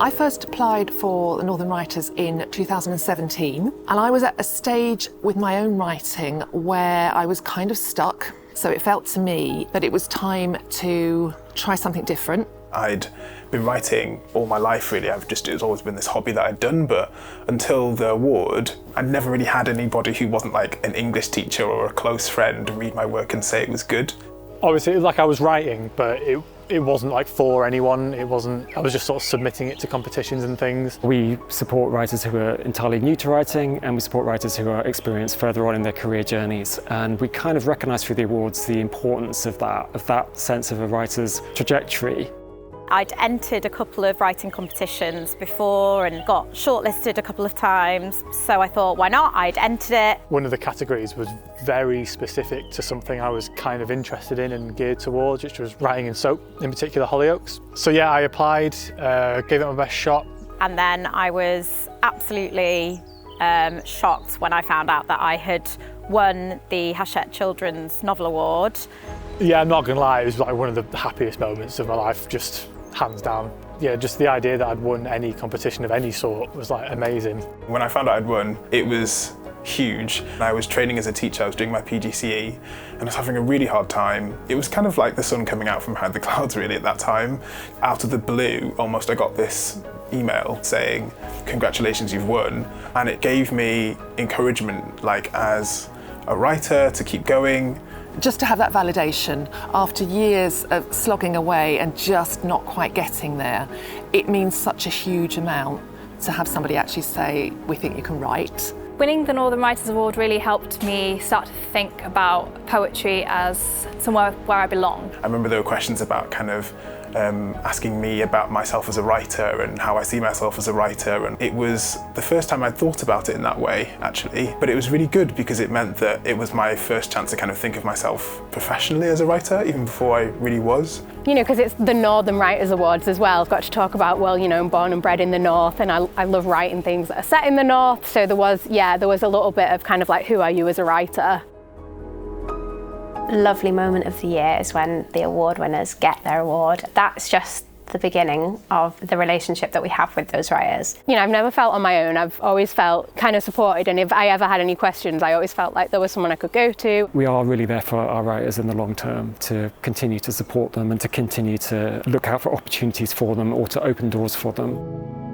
I first applied for the Northern Writers in 2017, and I was at a stage with my own writing where I was kind of stuck. So it felt to me that it was time to try something different. I'd been writing all my life really. It was always been this hobby that I'd done, but until the award, I'd never really had anybody who wasn't like an English teacher or a close friend read my work and say it was good. Obviously, like I was writing, but it wasn't like for anyone. I was just sort of submitting it to competitions and things. We support writers who are entirely new to writing, and we support writers who are experienced further on in their career journeys. And we kind of recognise through the awards the importance of that sense of a writer's trajectory. I'd entered a couple of writing competitions before and got shortlisted a couple of times, so I thought, why not? I'd entered it. One of the categories was very specific to something I was kind of interested in and geared towards, which was writing in soap, in particular Hollyoaks. So yeah, I applied, gave it my best shot. And then I was absolutely shocked when I found out that I had won the Hachette Children's Novel Award. Yeah, I'm not gonna lie, it was like one of the happiest moments of my life, just hands down. Yeah, just the idea that I'd won any competition of any sort was like amazing. When I found out I'd won, it was huge. I was training as a teacher, I was doing my PGCE, and I was having a really hard time. It was kind of like the sun coming out from behind the clouds really at that time. Out of the blue, almost, I got this email saying, congratulations, you've won. And it gave me encouragement, like as a writer, to keep going. Just to have that validation after years of slogging away and just not quite getting there, it means such a huge amount to have somebody actually say, we think you can write. Winning the Northern Writers Award really helped me start to think about poetry as somewhere where I belong. I remember there were questions about kind of asking me about myself as a writer and how I see myself as a writer, and it was the first time I'd thought about it in that way actually, but it was really good because it meant that it was my first chance to kind of think of myself professionally as a writer, even before I really was. You know, because it's the Northern Writers Awards as well. I've got to talk about, well, you know, I'm born and bred in the North and I love writing things that are set in the North, so there was a little bit of kind of like, who are you as a writer? Lovely moment of the year is when the award winners get their award. That's just the beginning of the relationship that we have with those writers. You know, I've never felt on my own. I've always felt kind of supported, and if I ever had any questions, I always felt like there was someone I could go to. We are really there for our writers in the long term, to continue to support them and to continue to look out for opportunities for them or to open doors for them.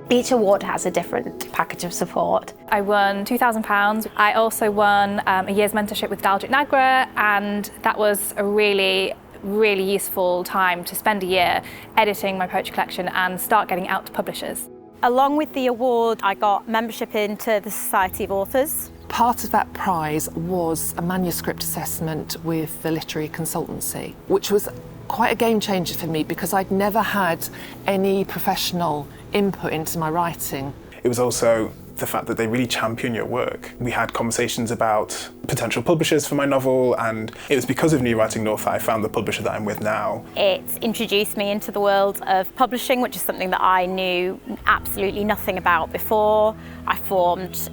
Each award has a different package of support. I won £2,000. I also won a year's mentorship with Dalgit Nagra, and that was a really useful time to spend a year editing my poetry collection and start getting out to publishers. Along with the award, I got membership into the Society of Authors. Part of that prize was a manuscript assessment with the literary consultancy, which was quite a game changer for me because I'd never had any professional input into my writing. It was also the fact that they really champion your work. We had conversations about potential publishers for my novel, and it was because of New Writing North that I found the publisher that I'm with now. It's introduced me into the world of publishing, which is something that I knew absolutely nothing about before. I formed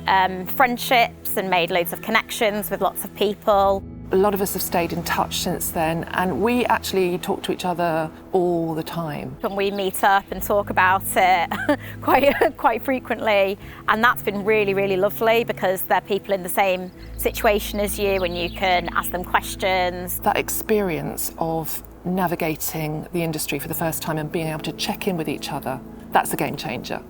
friendships and made loads of connections with lots of people. A lot of us have stayed in touch since then, and we actually talk to each other all the time. And we meet up and talk about it quite frequently, and that's been really lovely because they're people in the same situation as you and you can ask them questions. That experience of navigating the industry for the first time and being able to check in with each other, that's a game changer.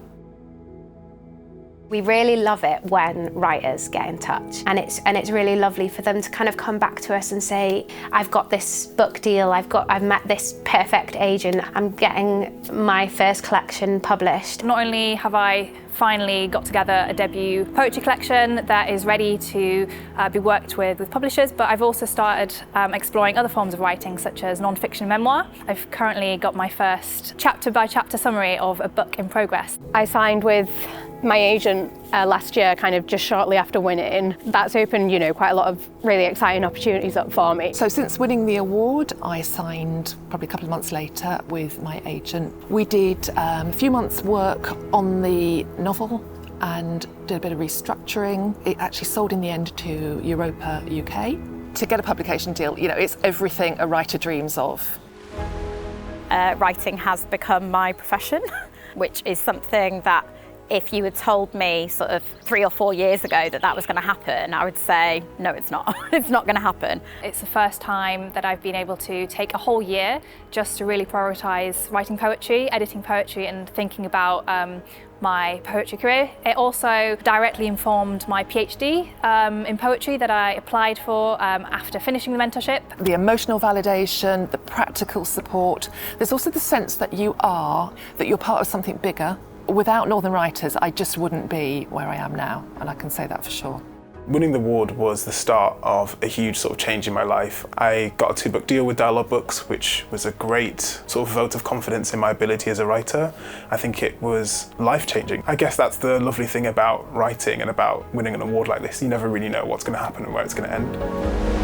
We really love it when writers get in touch, and it's really lovely for them to kind of come back to us and say, I've got this book deal, I've met this perfect agent, I'm getting my first collection published. Not only have I finally got together a debut poetry collection that is ready to be worked with publishers, but I've also started exploring other forms of writing, such as non-fiction memoir. I've currently got my first chapter-by-chapter summary of a book in progress. I signed with my agent last year, kind of just shortly after winning. That's opened, you know, quite a lot of really exciting opportunities up for me. So since winning the award, I signed probably a couple of months later with my agent. We did a few months' work on the novel and did a bit of restructuring. It actually sold in the end to Europa UK. To get a publication deal, you know, it's everything a writer dreams of. writing has become my profession, which is something that if you had told me sort of 3 or 4 years ago that that was going to happen, I would say, no, it's not. It's not going to happen. It's the first time that I've been able to take a whole year just to really prioritise writing poetry, editing poetry and thinking about my poetry career. It also directly informed my PhD in poetry that I applied for after finishing the mentorship. The emotional validation, the practical support. There's also the sense that you're part of something bigger. Without Northern Writers, I just wouldn't be where I am now, and I can say that for sure. Winning the award was the start of a huge sort of change in my life. I got a 2-book deal with Dialogue Books, which was a great sort of vote of confidence in my ability as a writer. I think it was life-changing. I guess that's the lovely thing about writing and about winning an award like this. You never really know what's going to happen and where it's going to end.